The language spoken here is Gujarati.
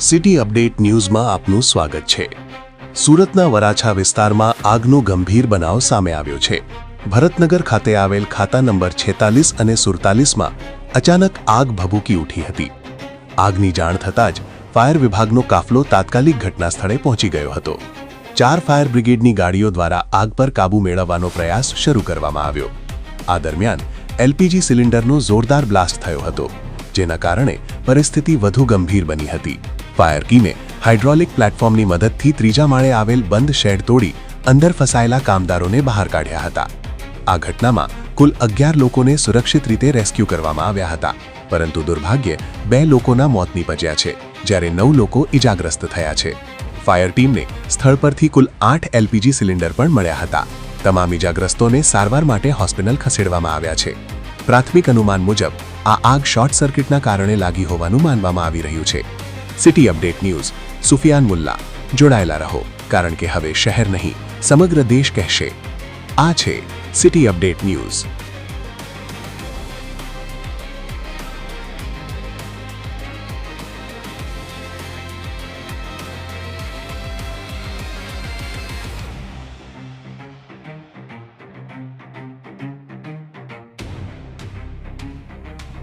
સિટી અપડેટ ન્યૂઝમાં આપનું સ્વાગત છે। સુરતના વરાછા વિસ્તારમાં આગનો ગંભીર બનાવ સામે આવ્યો છે। ભરતનગર ખાતે આવેલ ખાતા નંબર 46 અને 47માં અચાનક આગ ભભૂકી ઉઠી હતી। આગની જાણ થતાં જ ફાયર વિભાગનો કાફલો તાત્કાલિક ઘટના સ્થળે પહોંચી ગયો હતો। 4 ફાયર બ્રિગેડની ગાડીઓ દ્વારા આગ પર કાબૂ મેળવવાનો પ્રયાસ શરૂ કરવામાં આવ્યો। આ દરમિયાન એલપીજી સિલિન્ડરનો જોરદાર બ્લાસ્ટ થયો હતો, જેના કારણે પરિસ્થિતિ વધુ ગંભીર બની હતી। ફાયર ટીમે હાઇડ્રોલિક પ્લેટફોર્મની મદદથી ત્રીજા માળે આવેલ બંધ શેડ તોડી અંદર ફસાયેલા કામદારોને બહાર કાઢ્યા હતા। આ ઘટનામાં કુલ 11 લોકોને સુરક્ષિત રીતે રેસ્ક્યુ કરવામાં આવ્યા હતા, પરંતુ દુર્ભાગ્યે 2 લોકોના મોત નીપજ્યા છે, જ્યારે 9 લોકો ઇજાગ્રસ્ત થયા છે। ફાયર ટીમને સ્થળ પરથી કુલ 8 એલપીજી સિલિન્ડર પણ મળ્યા હતા। તમામ ઇજાગ્રસ્તોને સારવાર માટે હોસ્પિટલ ખસેડવામાં આવ્યા છે। પ્રાથમિક અનુમાન મુજબ આ આગ શોર્ટ સર્કિટના કારણે લાગી હોવાનું માનવામાં આવી રહ્યું છે। City update news Sufiyan Mulla, જોડાયેલા રહો, કારણ કે હવે શહેર નહીં સમગ્ર દેશ કહેશે। આ છે સિટી અપડેટ ન્યૂઝ।